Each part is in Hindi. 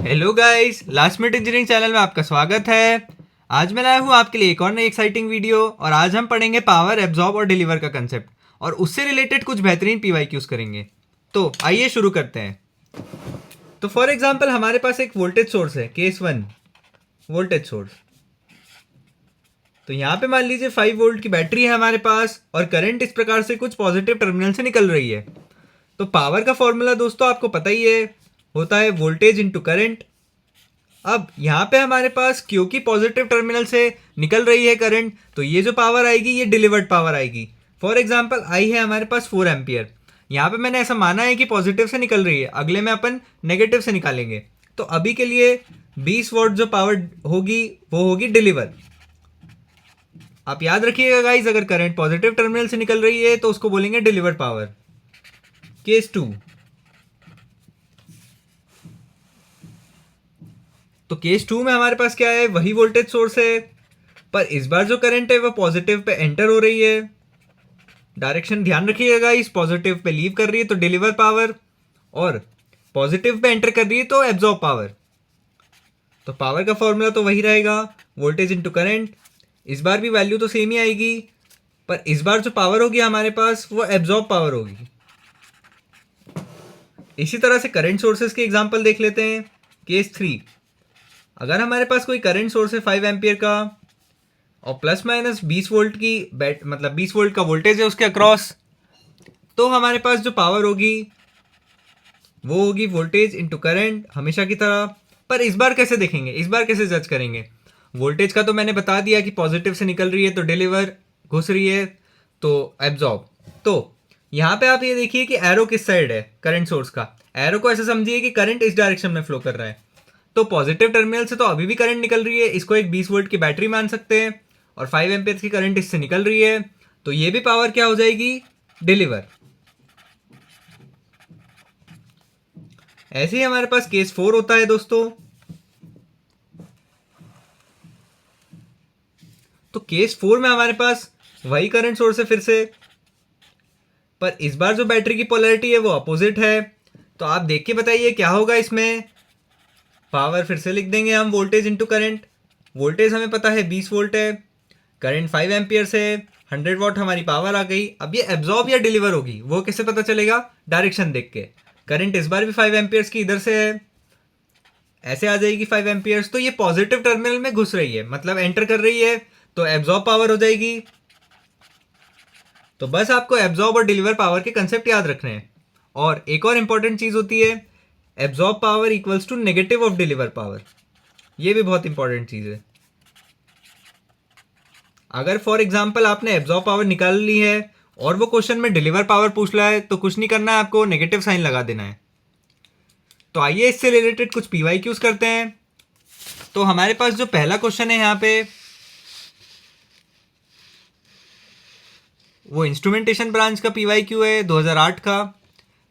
Hello guys, last minute engineering channel में आपका स्वागत है। आज मैं लाया हूँ आपके लिए एक और नई एक्साइटिंग वीडियो और आज हम पढ़ेंगे पावर एब्जॉर्ब और डिलीवर का कंसेप्ट और उससे रिलेटेड कुछ बेहतरीन पीवाईक्यूज करेंगे। तो आइए शुरू करते हैं। तो फॉर एग्जांपल हमारे पास एक वोल्टेज सोर्स है, केस 1 वोल्टेज सोर्स। तो यहाँ पे मान लीजिए 5 वोल्ट की बैटरी है हमारे पास और करंट इस प्रकार से कुछ पॉजिटिव टर्मिनल से निकल रही है। तो पावर का फॉर्मूला दोस्तों आपको पता ही है, होता है वोल्टेज इंटू करंट। अब यहाँ पे हमारे पास क्योंकि पॉजिटिव टर्मिनल से निकल रही है करंट, तो ये जो पावर आएगी ये डिलीवर्ड पावर आएगी। फॉर एग्जांपल आई है हमारे पास 4 एम्पियर। यहाँ पे मैंने ऐसा माना है कि पॉजिटिव से निकल रही है, अगले में अपन नेगेटिव से निकालेंगे। तो अभी के लिए 20 वॉट जो पावर होगी वो होगी डिलीवर। आप याद रखिएगा गाइज, अगर करंट पॉजिटिव टर्मिनल से निकल रही है तो उसको बोलेंगे डिलीवर्ड पावर। केस 2, तो केस 2 में हमारे पास क्या है, वही वोल्टेज सोर्स है, पर इस बार जो करंट है वो पॉजिटिव पे एंटर हो रही है। डायरेक्शन ध्यान रखिएगा, इस पॉजिटिव पे लीव कर रही है तो डिलीवर पावर, और पॉजिटिव पे एंटर कर रही है तो एब्जॉर्ब पावर। तो पावर का फॉर्मूला तो वही रहेगा, वोल्टेज इंटू करंट। इस बार भी वैल्यू तो सेम ही आएगी, पर इस बार जो पावर होगी हमारे पास वो एब्जॉर्ब पावर होगी। इसी तरह से करंट सोर्सेज के एग्जांपल देख लेते हैं। केस 3, अगर हमारे पास कोई करंट सोर्स है 5 एम्पियर का और प्लस माइनस 20 वोल्ट की मतलब 20 वोल्ट का वोल्टेज है उसके अक्रॉस, तो हमारे पास जो पावर होगी वो होगी वोल्टेज इंटू करंट हमेशा की तरह। पर इस बार कैसे देखेंगे, इस बार कैसे जज करेंगे? वोल्टेज का तो मैंने बता दिया कि पॉजिटिव से निकल रही है तो डिलीवर, घुस रही है तो एब्जॉर्ब। तो यहाँ पे आप ये देखिए कि एरो किस साइड है करंट सोर्स का। एरो को ऐसे समझिए कि करंट इस डायरेक्शन में फ्लो कर रहा है, तो पॉजिटिव टर्मिनल से तो अभी भी करंट निकल रही है। इसको एक 20 वोल्ट की बैटरी मान सकते हैं और 5 एम्पियर की करंट इससे निकल रही है, तो ये भी पावर क्या हो जाएगी, डिलीवर। ऐसे ही हमारे पास केस 4 होता है दोस्तों। तो केस 4 में हमारे पास वही करंट सोर्स है फिर से, पर इस बार जो बैटरी की पोलैरिटी है वो अपोजिट है। तो आप देख के बताइए क्या होगा इसमें। पावर फिर से लिख देंगे हम, वोल्टेज इंटू करंट। वोल्टेज हमें पता है 20 वोल्ट है, करंट 5 एम्पियर से 100 वॉट हमारी पावर आ गई। अब ये एब्जॉर्ब या डिलीवर होगी वो कैसे पता चलेगा, डायरेक्शन देख के। करंट इस बार भी 5 एम्पियर्स की इधर से है, ऐसे आ जाएगी 5 एम्पियर्स, तो ये पॉजिटिव टर्मिनल में घुस रही है, मतलब एंटर कर रही है, तो एब्जॉर्ब पावर हो जाएगी। तो बस आपको एब्जॉर्ब और डिलीवर पावर के कंसेप्ट याद रखने हैं। और एक और इंपॉर्टेंट चीज होती है, absorb power equals to negative of deliver power. ये भी बहुत इंपॉर्टेंट चीज है। अगर फॉर एग्जाम्पल आपने एब्जॉर्ब पावर निकाल ली है और वो क्वेश्चन में डिलीवर पावर पूछ रहा है, तो कुछ नहीं करना है, आपको नेगेटिव साइन लगा देना है। तो आइए इससे रिलेटेड कुछ पीवाईक्यूज करते हैं। तो हमारे पास जो पहला क्वेश्चन है यहाँ पे, वो इंस्ट्रूमेंटेशन ब्रांच का पीवाईक्यू है 2008 का।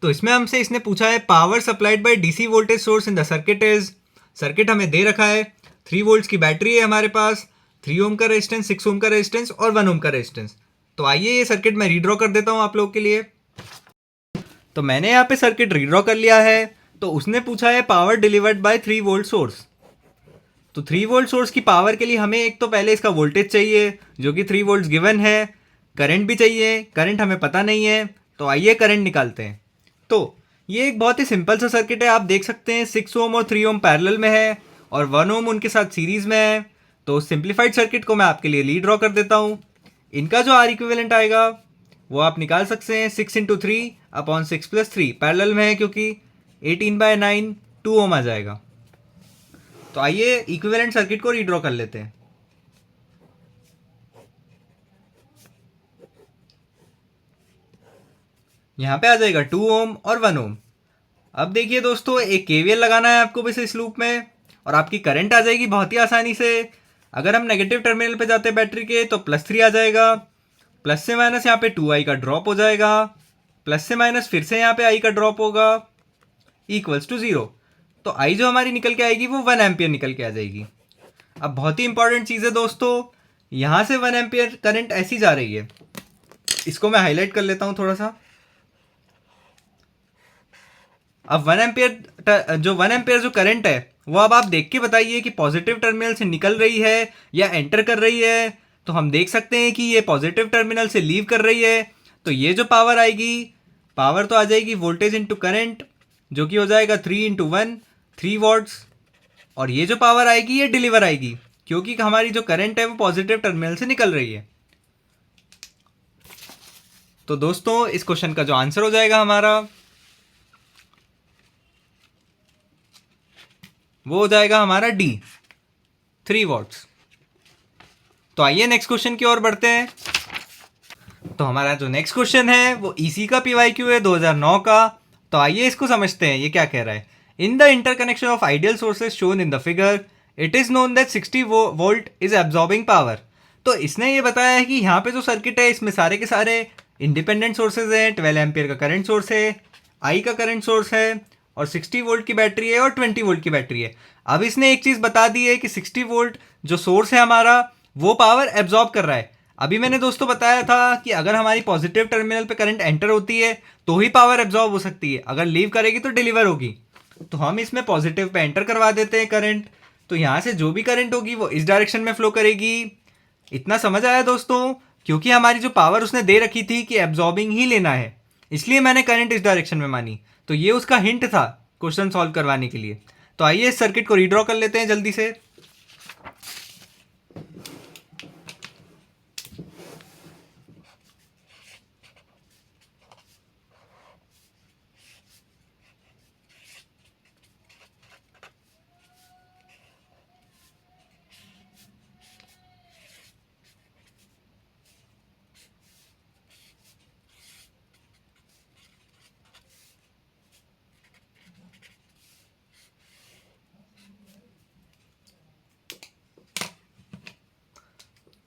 तो इसमें हमसे इसने पूछा है, power supplied by DC voltage source in the circuit is. Circuit हमें दे रखा है, 3 वोल्ट्स की बैटरी है हमारे पास, 3 ओम का रेजिस्टेंस, 6 ओम का रेजिस्टेंस और 1 ओम का रेजिस्टेंस। तो आइए ये सर्किट मैं रीड्रॉ कर देता हूँ आप लोग के लिए। तो मैंने यहाँ पे सर्किट रीड्रॉ कर लिया है। तो उसने पूछा है power delivered by 3 volt source. तो 3 वोल्ट सोर्स की पावर के लिए हमें एक तो पहले इसका वोल्टेज चाहिए जो कि 3 वोल्ट गिवन है, करंट भी चाहिए, करंट हमें पता नहीं है। तो आइए करंट निकालते हैं। तो ये एक बहुत ही सिंपल सा सर्किट है, आप देख सकते हैं 6 ओम और 3 ओम पैरेलल में है और 1 ओम उनके साथ सीरीज में है। तो सिंप्लीफाइड सर्किट को मैं आपके लिए ली ड्रॉ कर देता हूँ। इनका जो आर इक्विवेलेंट आएगा वो आप निकाल सकते हैं, 6 इंटू 3 अपॉन 6 प्लस 3, पैरेलल में है क्योंकि 18/9 2 ओम आ जाएगा। तो आइए इक्विवेलेंट सर्किट को रीड्रॉ कर लेते हैं। यहाँ पे आ जाएगा 2 ओम और 1 ओम। अब देखिए दोस्तों, एक केवीएल लगाना है आपको बस इस लूप में और आपकी करंट आ जाएगी बहुत ही आसानी से। अगर हम नेगेटिव टर्मिनल पे जाते हैं बैटरी के तो +3 आ जाएगा, प्लस से माइनस यहाँ पे 2i का ड्रॉप हो जाएगा, प्लस से माइनस फिर से यहाँ पे i का ड्रॉप होगा, इक्वल्स टू 0। तो i जो हमारी निकल के आएगी वो 1 एम्पियर निकल के आ जाएगी। अब बहुत ही इंपॉर्टेंट चीज़ है दोस्तों, यहाँ से 1 एम्पियर करंट ऐसी जा रही है, इसको मैं हाईलाइट कर लेता हूँ थोड़ा सा। अब 1 एम्पियर जो 1 एम्पेयर जो करंट है वो अब आप देख के बताइए कि पॉजिटिव टर्मिनल से निकल रही है या एंटर कर रही है। तो हम देख सकते हैं कि ये पॉजिटिव टर्मिनल से लीव कर रही है। तो ये जो पावर आएगी, पावर तो आ जाएगी वोल्टेज इंटू करंट, जो कि हो जाएगा 3 × 1, 3 वॉट्स। और ये जो पावर आएगी ये डिलीवर आएगी, क्योंकि हमारी जो करंट है वो पॉजिटिव टर्मिनल से निकल रही है। तो दोस्तों इस क्वेश्चन का जो आंसर हो जाएगा हमारा, वो हो जाएगा हमारा डी, 3 वॉट्स। तो आइए नेक्स्ट क्वेश्चन की ओर बढ़ते हैं। तो हमारा जो नेक्स्ट क्वेश्चन है वो ईसी का पीवाईक्यू है 2009 का। तो आइए इसको समझते हैं ये क्या कह रहा है। In the interconnection of ideal sources shown in the figure, it is known that 60 volt is absorbing power. तो इसने ये बताया है कि यहाँ पे जो सर्किट है इसमें सारे के सारे इंडिपेंडेंट सोर्सेज हैं। 12 एम्पियर का करंट सोर्स है, आई का करंट सोर्स है, और 60 वोल्ट की बैटरी है और 20 वोल्ट की बैटरी है। अब इसने एक चीज़ बता दी है कि 60 वोल्ट जो सोर्स है हमारा वो पावर एब्जॉर्ब कर रहा है। अभी मैंने दोस्तों बताया था कि अगर हमारी पॉजिटिव टर्मिनल पे करंट एंटर होती है तो ही पावर एब्जॉर्ब हो सकती है, अगर लीव करेगी तो डिलीवर होगी। तो हम इसमें पॉजिटिव पे एंटर करवा देते हैं करंट, तो यहाँ से जो भी करंट होगी वो इस डायरेक्शन में फ्लो करेगी। इतना समझ आया दोस्तों? क्योंकि हमारी जो पावर उसने दे रखी थी कि एब्जॉर्बिंग ही लेना है, इसलिए मैंने करंट इस डायरेक्शन में मानी। तो ये उसका हिंट था क्वेश्चन सॉल्व करवाने के लिए। तो आइए इस सर्किट को रीड्रॉ कर लेते हैं जल्दी से।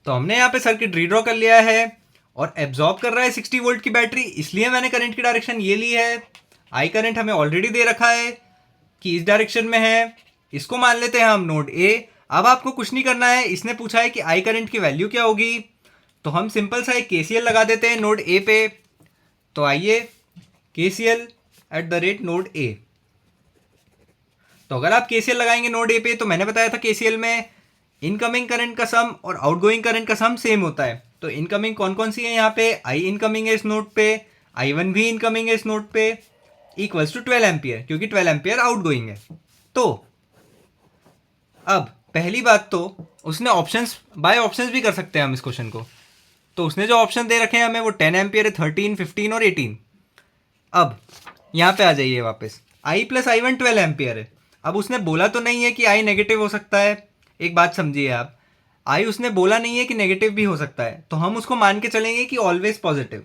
तो हमने यहाँ पे सर्किट रीड्रॉ कर लिया है और एब्जॉर्ब कर रहा है 60 वोल्ट की बैटरी, इसलिए मैंने करंट की डायरेक्शन ये ली है। आई करंट हमें ऑलरेडी दे रखा है कि इस डायरेक्शन में है, इसको मान लेते हैं हम नोड ए। अब आपको कुछ नहीं करना है, इसने पूछा है कि आई करंट की वैल्यू क्या होगी, तो हम सिंपल सा एक केसीएल लगा देते हैं नोड ए पे। तो आइए KCL at the rate node A. तो अगर आप केसीएल लगाएंगे नोड ए पे, तो मैंने बताया था केसीएल में इनकमिंग करंट का सम और आउटगोइंग करंट का सम सेम होता है। तो इनकमिंग कौन कौन सी है यहाँ पे, आई इनकमिंग है इस नोड पे, आई वन भी इनकमिंग है इस नोड पे, इक्वल्स टू 12 एम्पियर, क्योंकि 12 एम्पियर आउटगोइंग है। तो अब पहली बात तो उसने ऑप्शंस बाय ऑप्शंस भी कर सकते हैं हम इस क्वेश्चन को। तो उसने जो ऑप्शन दे रखे हैं हमें वो 10 एम्पियर है, 13, 15 और 18। अब यहाँ पे आ जाइए वापस, आई प्लस आई वन 12 एम्पियर है। अब उसने बोला तो नहीं है कि आई नेगेटिव हो सकता है, एक बात समझिए आप, आई उसने बोला नहीं है कि नेगेटिव भी हो सकता है, तो हम उसको मान के चलेंगे कि ऑलवेज पॉजिटिव।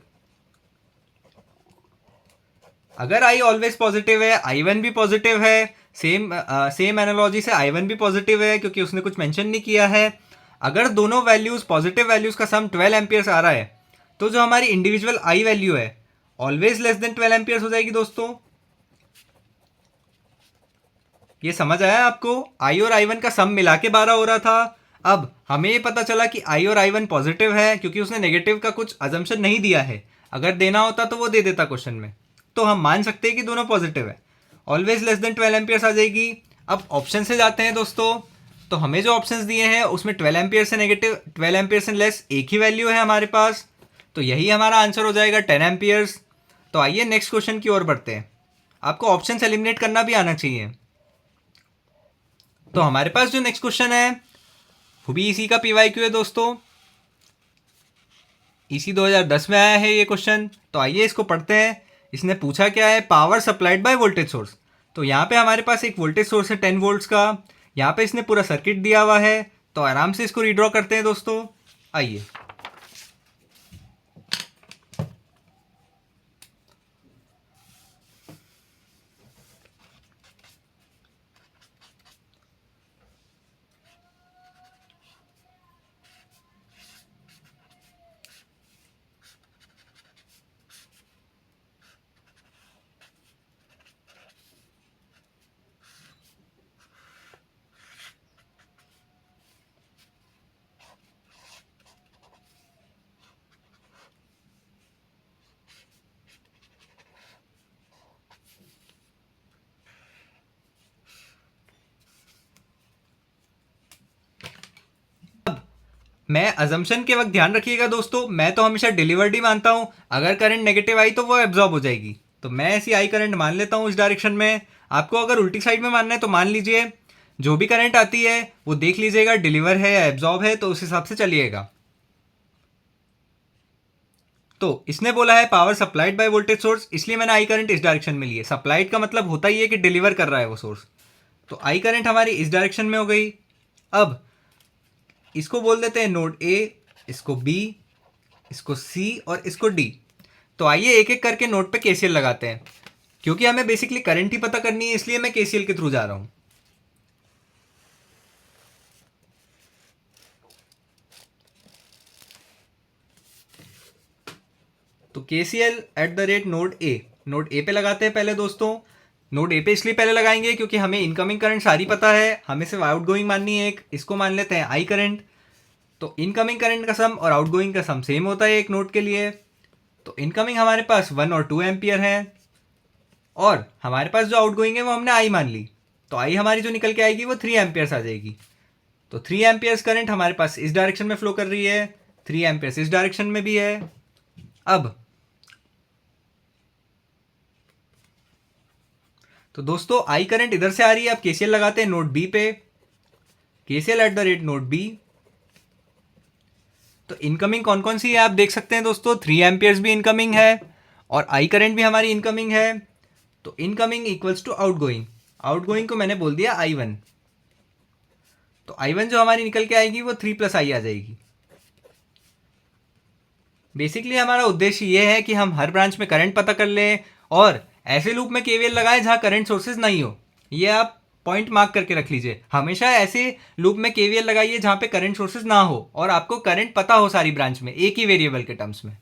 अगर आई ऑलवेज पॉजिटिव है, आई वन भी पॉजिटिव है, सेम एनालॉजी से आई वन भी पॉजिटिव है, क्योंकि उसने कुछ मेंशन नहीं किया है। अगर दोनों वैल्यूज पॉजिटिव वैल्यूज का सम 12 एम्पियर्स आ रहा है, तो जो हमारी इंडिविजुअल आई वैल्यू है ऑलवेज लेस देन 12 एम्पियर्स हो जाएगी दोस्तों। ये समझ आया आपको? आई और आई वन का सम मिला के 12 हो रहा था। अब हमें ये पता चला कि आई और आई वन पॉजिटिव है, क्योंकि उसने नेगेटिव का कुछ अजम्पशन नहीं दिया है। अगर देना होता तो वो दे देता क्वेश्चन में। तो हम मान सकते हैं कि दोनों पॉजिटिव है, ऑलवेज लेस देन 12 एम्पियर्स आ जाएगी। अब ऑप्शन से जाते हैं दोस्तों। तो हमें जो ऑप्शंस दिए हैं उसमें 12 एम्पियर से नेगेटिव, 12 एम्पियर से लेस एक ही वैल्यू है हमारे पास, तो यही हमारा आंसर हो जाएगा 10 एम्पियर्स। तो आइए नेक्स्ट क्वेश्चन की ओर बढ़ते हैं। आपको ऑप्शन एलिमिनेट करना भी आना चाहिए। तो हमारे पास जो नेक्स्ट क्वेश्चन है वो भी इसी का पीवाईक्यू है दोस्तों। इसी 2010 में आया है ये क्वेश्चन। तो आइए इसको पढ़ते हैं। इसने पूछा क्या है, power supplied by voltage source. तो यहाँ पे हमारे पास एक वोल्टेज सोर्स है 10 वोल्ट्स का। यहाँ पे इसने पूरा सर्किट दिया हुआ है, तो आराम से इसको रीड्रॉ करते हैं दोस्तों। आइए, मैं अजम्पशन के वक्त ध्यान रखिएगा दोस्तों, मैं तो हमेशा डिलीवर्ड ही मानता हूँ। अगर करंट नेगेटिव आई तो वो एब्जॉर्ब हो जाएगी, तो मैं ऐसी आई करंट मान लेता हूँ इस डायरेक्शन में। आपको अगर उल्टी साइड में मानना है तो मान लीजिए, जो भी करंट आती है वो देख लीजिएगा डिलीवर है या एब्जॉर्ब है, तो उस हिसाब से चलिएगा। तो इसने बोला है power supplied by voltage source, इसलिए मैंने आई करंट इस डायरेक्शन में ली है। सप्लाइड का मतलब होता ही है कि डिलीवर कर रहा है वो सोर्स। तो आई करंट हमारी इस डायरेक्शन में हो गई। अब इसको बोल देते हैं नोड ए, इसको बी, इसको सी और इसको डी। तो आइए एक एक करके नोड पे केसीएल लगाते हैं, क्योंकि हमें बेसिकली करंट ही पता करनी है, इसलिए मैं केसीएल के थ्रू जा रहा हूं। तो KCL at the rate node A पे लगाते हैं पहले दोस्तों। नोड ए पे इसलिए पहले लगाएंगे क्योंकि हमें इनकमिंग करंट सारी पता है, हमें सिर्फ आउटगोइंग माननी है एक। इसको मान लेते हैं आई करंट। तो इनकमिंग करंट का सम और आउटगोइंग का सम सेम होता है एक नोड के लिए। तो इनकमिंग हमारे पास 1 और 2 एम्पियर है, और हमारे पास जो आउटगोइंग है वो हमने आई मान ली। तो आई हमारी जो निकल के आएगी वो 3 एम्पियर्स आ जाएगी। तो 3 एम्पियर्स करंट हमारे पास इस डायरेक्शन में फ्लो कर रही है, 3 एम्पियर्स इस डायरेक्शन में भी है। अब तो दोस्तों आई करंट इधर से आ रही है, अब केसीएल लगाते हैं नोड बी पे। KCL at the rate node B. तो इनकमिंग कौन कौन सी है आप देख सकते हैं दोस्तों, 3 एम्पियर्स भी इनकमिंग है और आई करंट भी हमारी इनकमिंग है। तो incoming equals to outgoing. Outgoing को मैंने बोल दिया I1। तो I1 जो हमारी निकल के आएगी वो 3 प्लस आई आ जाएगी। बेसिकली हमारा उद्देश्य ये है कि हम हर ब्रांच में करंट पता कर लें और ऐसे लूप में केवीएल लगाएं जहां करंट सोर्सेज नहीं हो। ये आप पॉइंट मार्क करके रख लीजिए, हमेशा ऐसे लूप में केवीएल लगाइए जहां पे करंट सोर्सेज ना हो और आपको करंट पता हो सारी ब्रांच में एक ही वेरिएबल के टर्म्स में।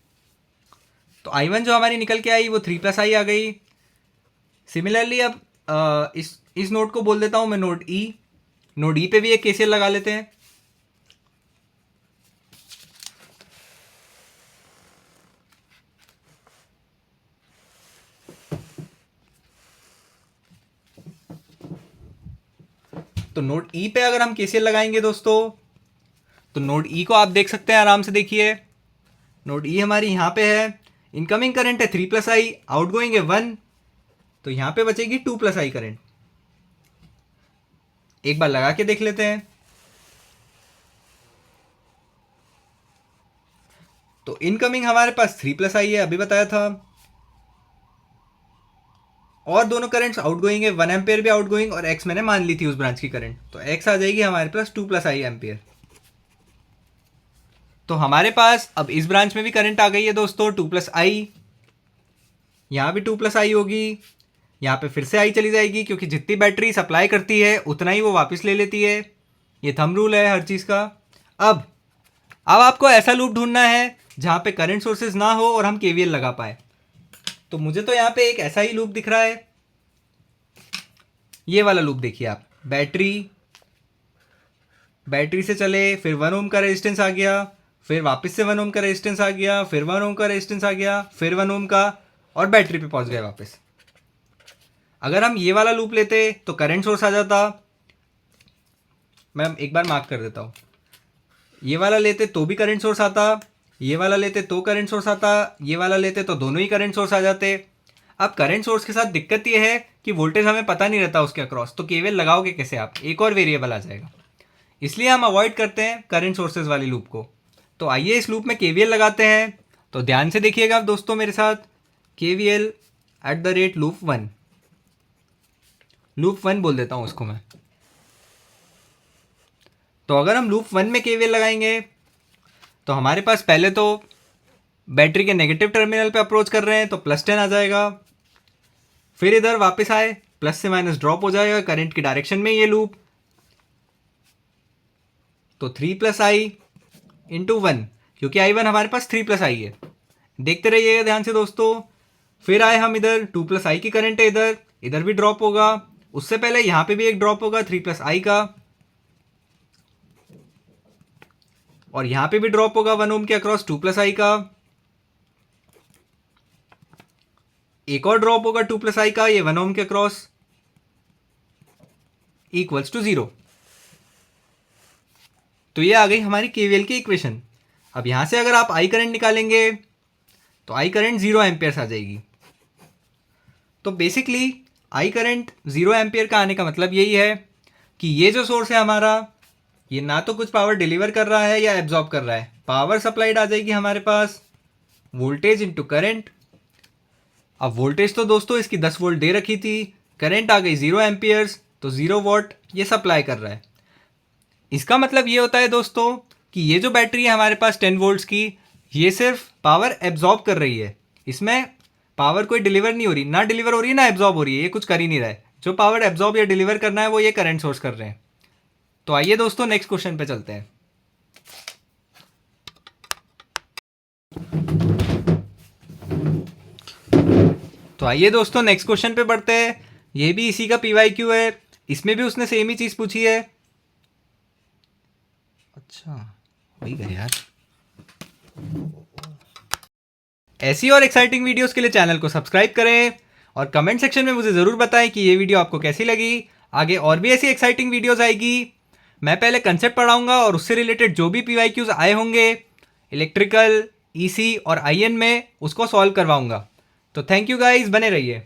तो I1 जो हमारी निकल के आई वो 3 प्लस आई आ गई। सिमिलरली अब इस नोड को बोल देता हूं मैं नोड ई। नोड ई पे भी एक केसीएल लगा लेते हैं। तो नोड ई पे अगर हम केसीएल लगाएंगे दोस्तों, तो नोड ई को आप देख सकते हैं, आराम से देखिए। नोड ई हमारी यहां पे है, इनकमिंग करंट है 3 प्लस आई, आउटगोइंग है 1, तो यहां पे बचेगी 2 प्लस आई करंट। एक बार लगा के देख लेते हैं। तो इनकमिंग हमारे पास 3 प्लस आई है, अभी बताया था, और दोनों करंट्स आउटगोइंग है, 1 एम्पियर भी आउटगोइंग और एक्स मैंने मान ली थी उस ब्रांच की करंट, तो एक्स आ जाएगी हमारे पास 2 प्लस आई एम्पियर। तो हमारे पास अब इस ब्रांच में भी करंट आ गई है दोस्तों 2 प्लस आई। यहां भी 2 प्लस आई होगी, यहाँ पे फिर से आई चली जाएगी क्योंकि जितनी बैटरी सप्लाई करती है उतना ही वो वापस ले लेती है। ये थंब रूल है हर चीज़ का। अब आपको ऐसा लूप ढूंढना है जहाँ पे करंट सोर्सेज ना हो और हम केवीएल लगा पाए। तो मुझे तो यहाँ पे एक ऐसा ही लूप दिख रहा है, ये वाला लूप देखिए आप। बैटरी से चले, फिर 1 ओम का रेजिस्टेंस आ गया, फिर वापस से 1 ओम का रेजिस्टेंस आ गया, फिर 1 ओम का रेजिस्टेंस आ गया, फिर 1 ओम का, और बैटरी पे पहुंच गए वापस। अगर हम ये वाला लूप लेते तो करंट सोर्स आ जाता। मैं एक बार मार्क कर देता हूँ। ये वाला लेते तो भी करंट सोर्स आता, ये वाला लेते तो करंट सोर्स आता, ये वाला लेते तो दोनों ही करंट सोर्स आ जाते। अब करंट सोर्स के साथ दिक्कत ये है कि वोल्टेज हमें पता नहीं रहता उसके अक्रॉस, तो केवीएल लगाओगे कैसे आप, एक और वेरिएबल आ जाएगा। इसलिए हम अवॉइड करते हैं करंट सोर्सेज वाली लूप को। तो आइए इस लूप में केवीएल लगाते हैं। तो ध्यान से देखिएगा आप दोस्तों मेरे साथ। KVL eight the rate loop 1 बोल देता हूं उसको मैं। तो अगर हम लूप 1 में केवीएल लगाएंगे तो हमारे पास पहले तो बैटरी के नेगेटिव टर्मिनल पे अप्रोच कर रहे हैं तो +10 आ जाएगा, फिर इधर वापस आए प्लस से माइनस ड्रॉप हो जाएगा करंट की डायरेक्शन में ये लूप। तो 3 प्लस आई इंटू 1, क्योंकि I1 हमारे पास 3 प्लस आई है। देखते रहिएगा ध्यान से दोस्तों। फिर आए हम इधर, 2 प्लस आई की करंट है इधर, इधर भी ड्रॉप होगा। उससे पहले यहां पे भी एक ड्रॉप होगा 3 प्लस आई का, और यहां पे भी ड्रॉप होगा 1 ओम के अक्रॉस 2 प्लस आई का। एक और ड्रॉप होगा 2 प्लस आई का, ये 1 ओम के अक्रॉस, इक्वल्स टू 0। तो तो ये आ गई हमारी केवीएल की इक्वेशन। अब यहाँ से अगर आप आई करंट निकालेंगे तो आई करंट 0 एम्पियर्स आ जाएगी। तो बेसिकली आई करंट 0 एम्पियर का आने का मतलब यही है कि ये जो सोर्स है हमारा, ये ना तो कुछ पावर डिलीवर कर रहा है या एब्जॉर्ब कर रहा है। पावर सप्लाइड आ जाएगी हमारे पास, वोल्टेज इंटू करंट। अब वोल्टेज तो दोस्तों इसकी 10 वोल्ट दे रखी थी, करंट आ गई 0 एम्पियर्स, तो 0 वॉट ये सप्लाई कर रहा है। इसका मतलब ये होता है दोस्तों कि ये जो बैटरी है हमारे पास 10 वोल्ट्स की, ये सिर्फ पावर एब्जॉर्ब कर रही है। इसमें पावर कोई डिलीवर नहीं हो रही, ना डिलीवर हो रही है ना एब्जॉर्ब हो रही है, ये कुछ कर ही नहीं रहा है। जो पावर एब्जॉर्ब या डिलीवर करना है वो ये करंट सोर्स कर रहे हैं। तो आइए दोस्तों नेक्स्ट क्वेश्चन पे चलते हैं। तो आइए दोस्तों नेक्स्ट क्वेश्चन पे बढ़ते हैं। ये भी इसी का पीवाईक्यू है, इसमें भी उसने सेम ही चीज पूछी है। अच्छा वही गए यार। ऐसी और एक्साइटिंग वीडियोस के लिए चैनल को सब्सक्राइब करें और कमेंट सेक्शन में मुझे ज़रूर बताएं कि ये वीडियो आपको कैसी लगी। आगे और भी ऐसी एक्साइटिंग वीडियोस आएगी। मैं पहले कंसेप्ट पढ़ाऊंगा और उससे रिलेटेड जो भी पीवाईक्यूज आए होंगे इलेक्ट्रिकल, ईसी और आईएन में, उसको सॉल्व करवाऊंगा। तो थैंक यू गाइस, बने रहिए।